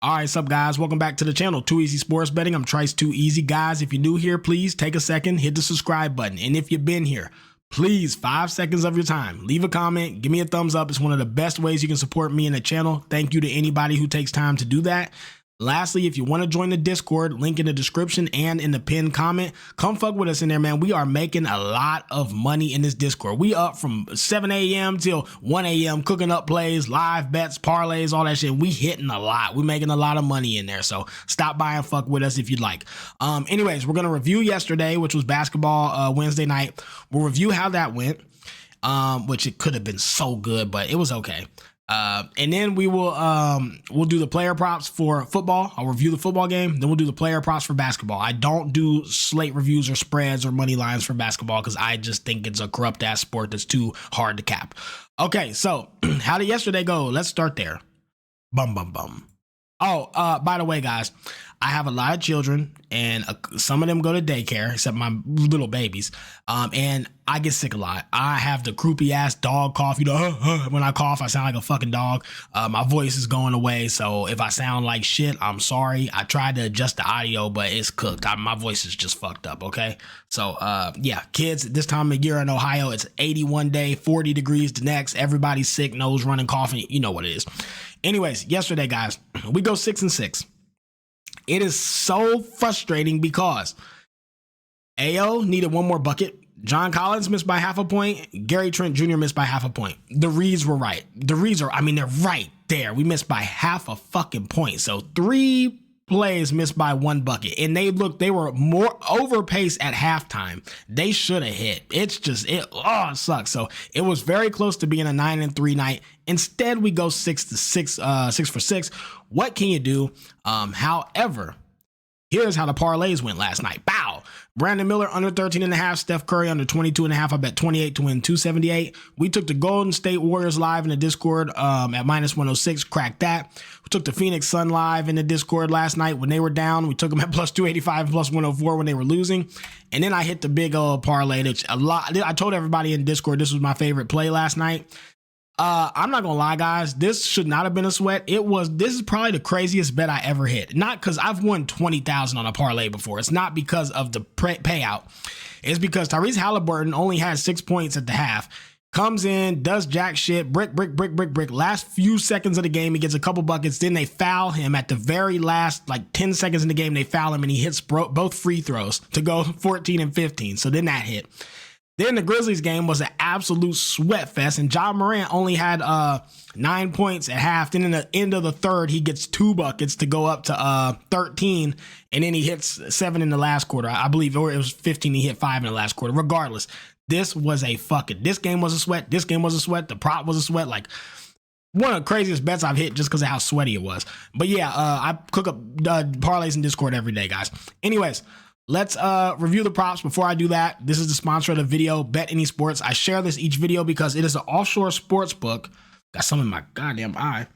All right, sup guys, welcome back to the channel, Too Easy Sports Betting. I'm Trice Too Easy. Guys, if you're new here, please take a second, hit the subscribe button. And if you've been here, please, 5 seconds of your time, leave a comment, give me a thumbs up. It's one of the best ways you can support me and the channel. Thank you to anybody who takes time to do that. Lastly, if you want to join the Discord, link in the description and in the pinned comment, come fuck with us in there, man. We are making a lot of money in this Discord. We up from 7 a.m. till 1 a.m. cooking up plays, live bets, parlays, all that shit. We hitting a lot. We making a lot of money in there. So stop by and fuck with us if you'd like. Anyways, we're going to review yesterday, which was basketball Wednesday night. We'll review how that went, which it could have been so good, but it was okay. And then we will we'll do the player props for football. I'll review the football game. Then we'll do the player props for basketball. I don't do slate reviews or spreads or money lines for basketball because I just think it's a corrupt ass sport that's too hard to cap. Okay, so how did yesterday go? Let's start there. Bum bum bum. Oh, by the way, guys, I have a lot of children, and some of them go to daycare, except my little babies. And I get sick a lot. I have the croupy ass dog cough. You know, when I cough, I sound like a fucking dog. My voice is going away. So if I sound like shit, I'm sorry. I tried to adjust the audio, but it's cooked. My voice is just fucked up. Okay. So, yeah, kids, this time of year in Ohio, it's 81 day, 40 degrees the next. Everybody's sick, nose running, coughing. You know what it is. Anyways, yesterday, guys, we go 6-6. It is so frustrating because AO needed one more bucket. John Collins missed by half a point. Gary Trent Jr. missed by half a point. The reads were right. The reads are, they're right there. We missed by half a fucking point. So 3 plays missed by 1 bucket. And they were more overpaced at halftime. They should have hit. It sucks. So it was very close to being a 9-3 night. Instead, we go 6 for 6. What can you do? However, here's how the parlays went last night. Bow. Brandon Miller under 13.5. Steph Curry under 22.5. I bet 28 to win 278. We took the Golden State Warriors live in the Discord at -106. Cracked that. We took the Phoenix Sun live in the Discord last night when they were down. We took them at +285 and +104 when they were losing. And then I hit the big old parlay. I told everybody in Discord this was my favorite play last night. I'm not gonna lie, guys. This should not have been a sweat. This is probably the craziest bet I ever hit. Not because I've won 20,000 on a parlay before. It's not because of the payout. It's because Tyrese Halliburton only had 6 points at the half. Comes in, does jack shit, brick. Last few seconds of the game, he gets a couple buckets. Then they foul him at the very last, 10 seconds in the game. They foul him and he hits both free throws to go 14 and 15. So then that hit. Then the Grizzlies game was an absolute sweat fest, and Ja Morant only had 9 points at half. Then in the end of the third, he gets 2 buckets to go up to 13, and then he hits 7 in the last quarter. I believe, or it was 15, he hit 5 in the last quarter. Regardless, this game was a sweat. This game was a sweat. The prop was a sweat. One of the craziest bets I've hit just because of how sweaty it was. But yeah, I cook up parlays in Discord every day, guys. Anyways, let's review the props. Before I do that, this is the sponsor of the video, Bet Any Sports. I share this each video because it is an offshore sports book. Got some in my goddamn eye.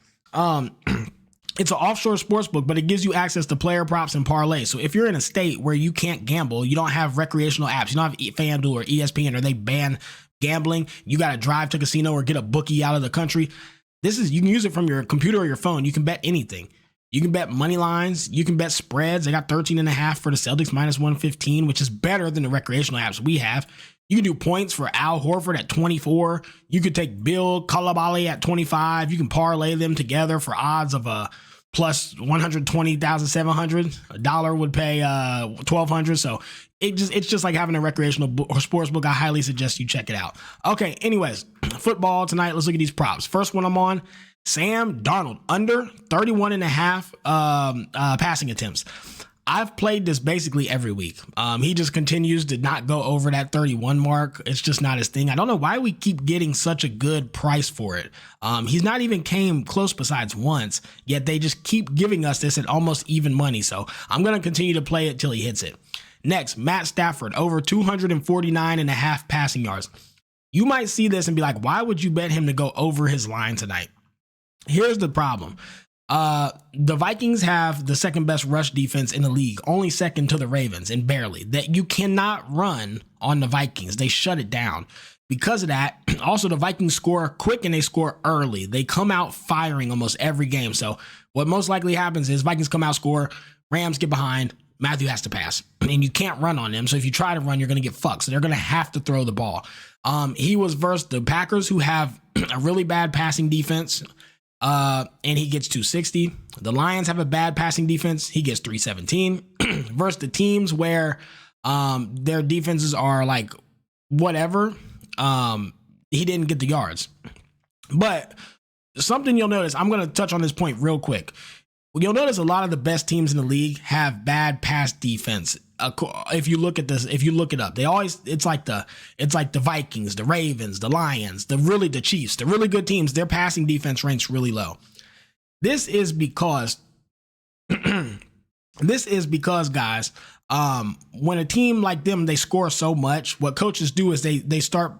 It's an offshore sports book, but it gives you access to player props and parlays. So if you're in a state where you can't gamble, you don't have recreational apps, you don't have FanDuel or ESPN, or they ban gambling, you got to drive to a casino or get a bookie out of the country. You can use it from your computer or your phone. You can bet anything. You can bet money lines. You can bet spreads. They got 13.5 for the Celtics, -115, which is better than the recreational apps we have. You can do points for Al Horford at 24. You could take Bill Coulibaly at 25. You can parlay them together for odds of a plus 120,700. A dollar would pay 1,200. So it's just like having a recreational sports book. I highly suggest you check it out. Okay, anyways, football tonight. Let's look at these props. First one I'm on. Sam Darnold under 31.5 passing attempts. I've played this basically every week. He just continues to not go over that 31 mark. It's just not his thing. I don't know why we keep getting such a good price for it. He's not even came close besides once, yet they just keep giving us this at almost even money. So I'm going to continue to play it till he hits it. Next, Matt Stafford over 249.5 passing yards. You might see this and be like, why would you bet him to go over his line tonight? Here's the problem. The Vikings have the second best rush defense in the league, only second to the Ravens, and barely. That you cannot run on the Vikings. They shut it down. Because of that, also the Vikings score quick and they score early. They come out firing almost every game. So what most likely happens is Vikings come out, score, Rams get behind, Matthew has to pass, and you can't run on them. So if you try to run, you're going to get fucked. So they're going to have to throw the ball. He was versus the Packers, who have a really bad passing defense, and he gets 260. The Lions have a bad passing defense. He gets 317. Versus the teams where their defenses are like whatever, he didn't get the yards. But something you'll notice, I'm going to touch on this point real quick. You'll notice a lot of the best teams in the league have bad pass defense. If you look at this, if you look it up, they always, it's like the Vikings, the Ravens, the Lions, the Chiefs, the really good teams, their passing defense ranks really low. This is because guys, when a team like them, they score so much, what coaches do is they start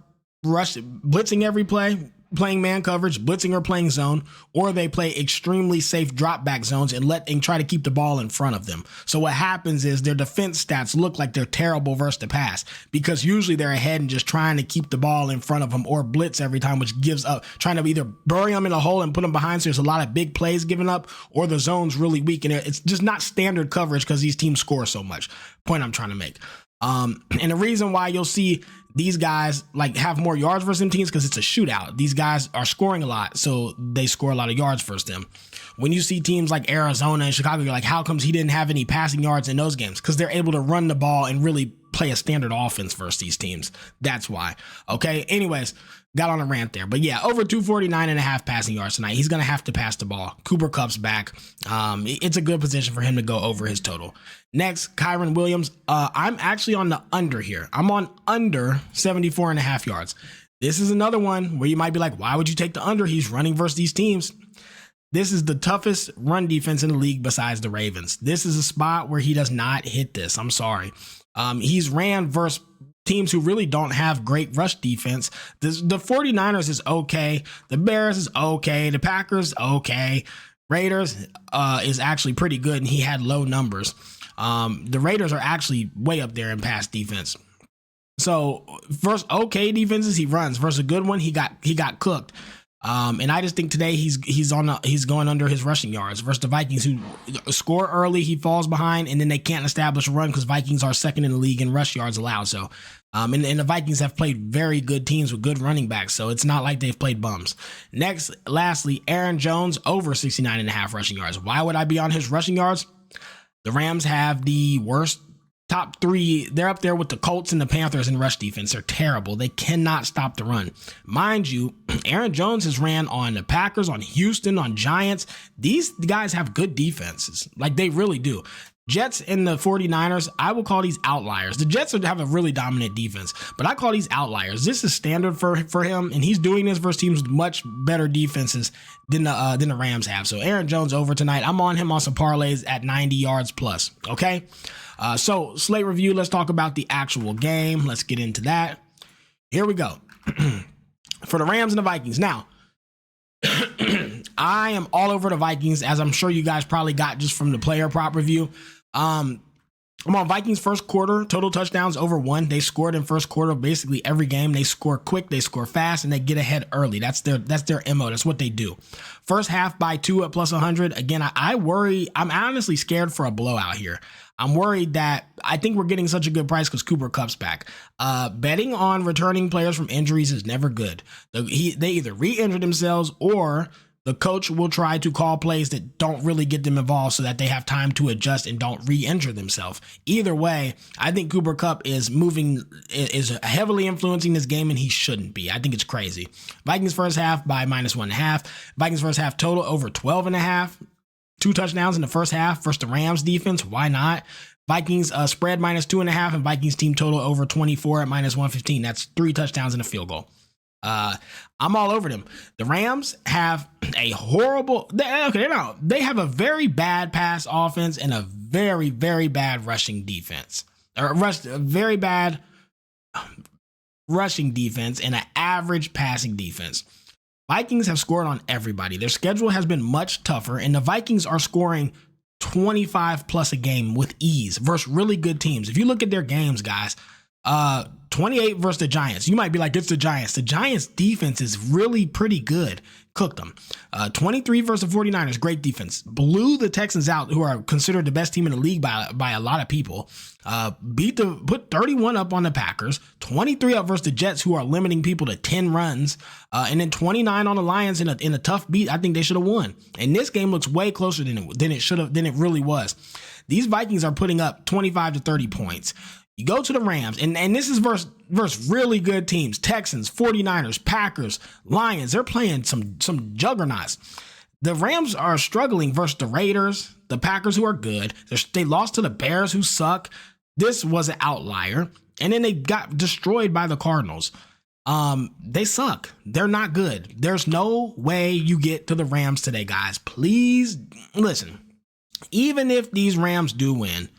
blitzing every play, playing man coverage, blitzing or playing zone, or they play extremely safe drop back zones and try to keep the ball in front of them. So what happens is their defense stats look like they're terrible versus the pass, because usually they're ahead and just trying to keep the ball in front of them or blitz every time, which gives up, trying to either bury them in a hole and put them behind. So there's a lot of big plays given up, or the zone's really weak and it's just not standard coverage because these teams score so much. Point I'm trying to make. And the reason why you'll see these guys like have more yards versus them teams, because it's a shootout. These guys are scoring a lot, so they score a lot of yards versus them. When you see teams like Arizona and Chicago, you're like, how comes he didn't have any passing yards in those games? Because they're able to run the ball and really play a standard offense versus these teams. That's why. Okay. Anyways, got on a rant there. But yeah, over 249.5 passing yards tonight. He's going to have to pass the ball. Cooper Kupp's back. It's a good position for him to go over his total. Next, Kyren Williams. I'm actually on the under here. I'm on under 74.5 yards. This is another one where you might be like, why would you take the under? He's running versus these teams. This is the toughest run defense in the league besides the Ravens. This is a spot where he does not hit this. I'm sorry. He's ran versus teams who really don't have great rush defense. The 49ers is okay. The Bears is okay. The Packers, okay. Raiders is actually pretty good, and he had low numbers. The Raiders are actually way up there in pass defense. So versus okay defenses, he runs. Versus a good one, he got cooked. And I just think today he's going under his rushing yards versus the Vikings, who score early, he falls behind, and then they can't establish a run because Vikings are second in the league in rush yards allowed. So, and the Vikings have played very good teams with good running backs, so it's not like they've played bums. Lastly, Aaron Jones over 69.5 rushing yards. Why would I be on his rushing yards? The Rams have the worst top three. They're up there with the Colts and the Panthers in rush defense. They're terrible. They cannot stop the run. Mind you, Aaron Jones has ran on the Packers, on Houston, on Giants. These guys have good defenses. Like, they really do. Jets and the 49ers, I will call these outliers. The Jets have a really dominant defense, but I call these outliers. This is standard for him, and he's doing this versus teams with much better defenses than the Rams have. So Aaron Jones over tonight. I'm on him on some parlays at 90 yards plus. Okay. So slate review, let's talk about the actual game. Let's get into that. Here we go. For the Rams and the Vikings. Now, I am all over the Vikings, as I'm sure you guys probably got just from the player prop review. I'm on Vikings first quarter, total touchdowns over 1. They scored in first quarter of basically every game. They score quick, they score fast, and they get ahead early. That's their MO. That's what they do. First half by 2 at plus 100. Again, I worry. I'm honestly scared for a blowout here. I'm worried that I think we're getting such a good price because Cooper Kupp's back. Betting on returning players from injuries is never good. They either re-injure themselves, or the coach will try to call plays that don't really get them involved so that they have time to adjust and don't re-injure themselves. Either way, I think Cooper Kupp is heavily influencing this game, and he shouldn't be. I think it's crazy. Vikings first half by -1.5. Vikings first half total over 12.5. 2 touchdowns in the first half versus the Rams defense. Why not? Vikings spread -2.5, and Vikings team total over 24 at -115. That's 3 touchdowns and a field goal. I'm all over them. The Rams have a horrible, they have a very bad pass offense and a very, very bad rushing defense. Very bad rushing defense and an average passing defense. Vikings have scored on everybody. Their schedule has been much tougher, and the Vikings are scoring 25 plus a game with ease versus really good teams. If you look at their games, guys, 28 versus the Giants. You might be like, it's the Giants. The Giants defense is really pretty good. Cooked them. 23 versus the 49ers. Great defense. Blew the Texans out, who are considered the best team in the league by a lot of people. Put 31 up on the Packers. 23 up versus the Jets, who are limiting people to 10 runs. And then 29 on the Lions in a tough beat. I think they should have won. And this game looks way closer than it really was. These Vikings are putting up 25 to 30 points. You go to the Rams, and this is versus really good teams. Texans, 49ers, Packers, Lions. They're playing some juggernauts. The Rams are struggling versus the Raiders, the Packers, who are good. They lost to the Bears, who suck. This was an outlier. And then they got destroyed by the Cardinals. They suck. They're not good. There's no way you get to the Rams today, guys. Please listen. Even if these Rams do win,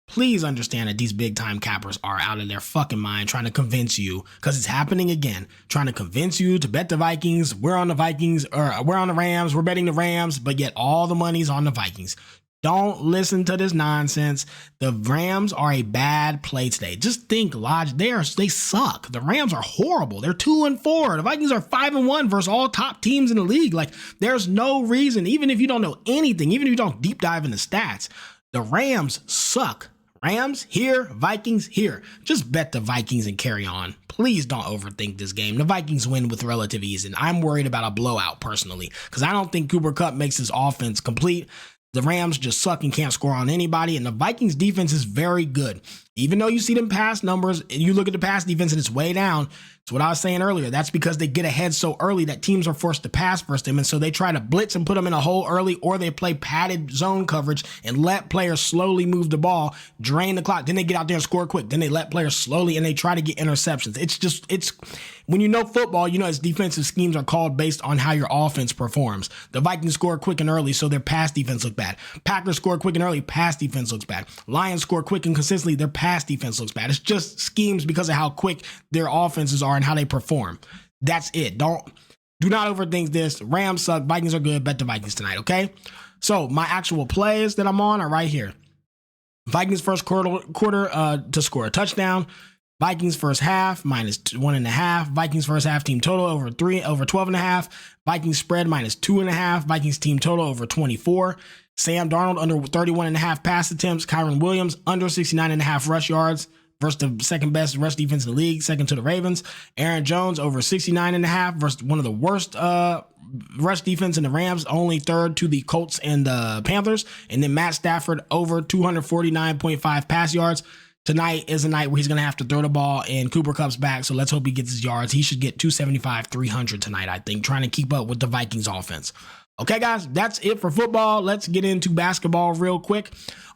please understand that these big time cappers are out of their fucking mind trying to convince you, because it's happening again, trying to convince you to bet the Vikings. We're on the Vikings, or we're on the Rams. We're betting the Rams, but yet all the money's on the Vikings. Don't listen to this nonsense. The Rams are a bad play today. Just think logic. They suck. The Rams are horrible. They're 2-4. The Vikings are 5-1 versus all top teams in the league. Like, there's no reason, even if you don't know anything, even if you don't deep dive into stats, the Rams suck. Rams here, Vikings here. Just bet the Vikings and carry on. Please don't overthink this game. The Vikings win with relative ease, and I'm worried about a blowout personally, because I don't think Cooper Kupp makes his offense complete. The Rams just suck and can't score on anybody, and the Vikings defense is very good. Even though you see them pass numbers, and you look at the pass defense and it's way down, it's what I was saying earlier. That's because they get ahead so early that teams are forced to pass first them, and so they try to blitz and put them in a hole early, or they play padded zone coverage and let players slowly move the ball, drain the clock. Then they get out there and score quick. Then they let players slowly, and they try to get interceptions. It's when you know football, you know its defensive schemes are called based on how your offense performs. The Vikings score quick and early, so their pass defense looks bad. Packers score quick and early, pass defense looks bad. Lions score quick and consistently, their pass defense looks bad. It's just schemes because of how quick their offenses are and how they perform. That's it. Do not overthink this. Rams suck. Vikings are good. Bet the Vikings tonight, okay? So my actual plays that I'm on are right here. Vikings first quarter to score a touchdown. Vikings first half -1.5. Vikings first half team total over 12.5. Vikings spread -2.5. Vikings team total over 24. Sam Darnold under 31.5 pass attempts. Kyron Williams under 69.5 rush yards versus the second best rush defense in the league, second to the Ravens. Aaron Jones over 69.5 versus one of the worst rush defense in the Rams, only third to the Colts and the Panthers. And then Matt Stafford over 249.5 pass yards. Tonight is a night where he's going to have to throw the ball, and Cooper Kupp's back, so let's hope he gets his yards. He should get 275, 300 tonight, I think, trying to keep up with the Vikings offense. Okay, guys, that's it for football. Let's get into basketball real quick.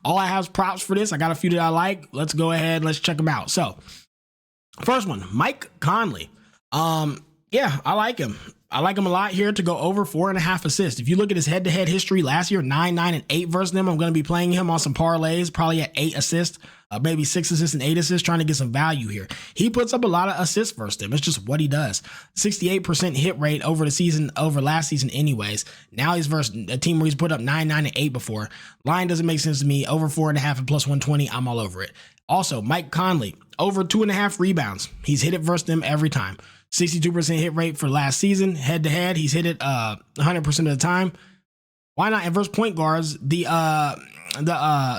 All I have is props for this. I got a few that I like. Let's go ahead. Let's check them out. So, first one, Mike Conley. Yeah, I like him. I like him a lot here to go over 4.5 assists. If you look at his head-to-head history last year, 9, 9, and 8 versus them. I'm going to be playing him on some parlays, probably at 8 assists, maybe 6 assists and 8 assists, trying to get some value here. He puts up a lot of assists versus them. It's just what he does. 68% hit rate over last season anyways. Now he's versus a team where he's put up 9, 9, and 8 before. Line doesn't make sense to me. Over 4.5 and plus 120, I'm all over it. Also, Mike Conley, over 2.5 rebounds. He's hit it versus them every time. 62% hit rate for last season. Head-to-head, he's hit it 100% of the time. Why not? And versus point guards, the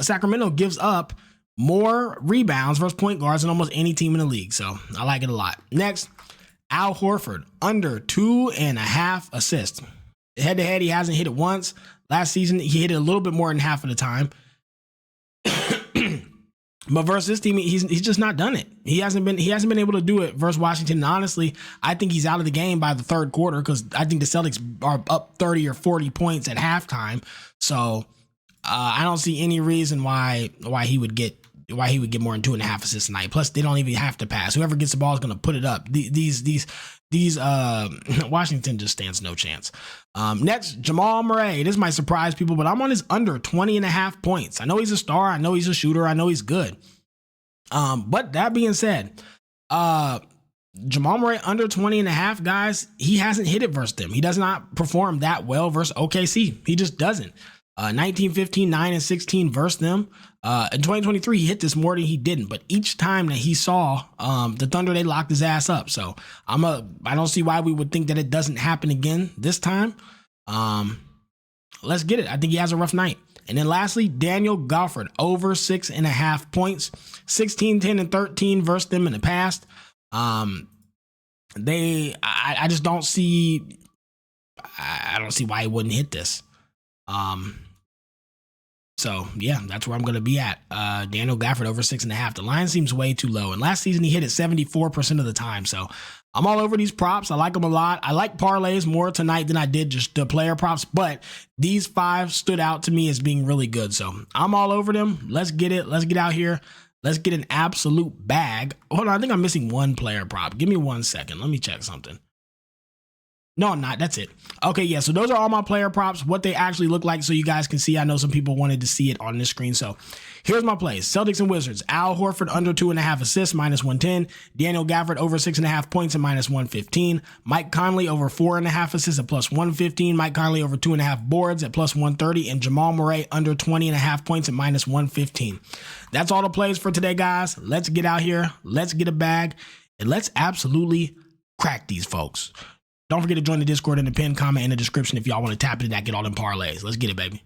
Sacramento gives up more rebounds versus point guards than almost any team in the league. So I like it a lot. Next, Al Horford, under 2.5 assists. Head-to-head, he hasn't hit it once. Last season, he hit it a little bit more than half of the time. But versus this team, he's just not done it. He hasn't been able to do it versus Washington. And honestly, I think he's out of the game by the third quarter, because I think the Celtics are up 30 or 40 points at halftime. So I don't see any reason why he would get more than 2.5 assists tonight. Plus, they don't even have to pass. Whoever gets the ball is going to put it up. These Washington just stands no chance. Next, Jamal Murray. This might surprise people, but I'm on his under 20.5 points. I know he's a star. I know he's a shooter. I know he's good. But that being said, Jamal Murray under 20.5, guys. He hasn't hit it versus them. He does not perform that well versus OKC. He just doesn't. 19, 15, 9, and 16 versus them. In 2023, he hit this more than he didn't. But each time that he saw the Thunder, they locked his ass up. So I don't see why we would think that it doesn't happen again this time. Let's get it. I think he has a rough night. And then lastly, Daniel Gafford over 6.5 points, 16, 10, and 13 versus them in the past. I just don't see, I don't see why he wouldn't hit this. So yeah, that's where I'm going to be at. Daniel Gafford over 6.5. The line seems way too low. And last season he hit it 74% of the time. So I'm all over these props. I like them a lot. I like parlays more tonight than I did just the player props, but these 5 stood out to me as being really good. So I'm all over them. Let's get it. Let's get out here. Let's get an absolute bag. Hold on. I think I'm missing one player prop. Give me 1 second. Let me check something. No, I'm not. That's it. Okay, yeah, so those are all my player props, what they actually look like so you guys can see. I know some people wanted to see it on this screen. So here's my plays. Celtics and Wizards. Al Horford under 2.5 assists, -110. Daniel Gafford over 6.5 points and -115. Mike Conley over 4.5 assists at +115. Mike Conley over 2.5 boards at +130. And Jamal Murray under 20.5 points at -115. That's all the plays for today, guys. Let's get out here. Let's get a bag. And let's absolutely crack these folks. Don't forget to join the Discord in the pinned comment in the description if y'all want to tap into that, get all them parlays. Let's get it, baby.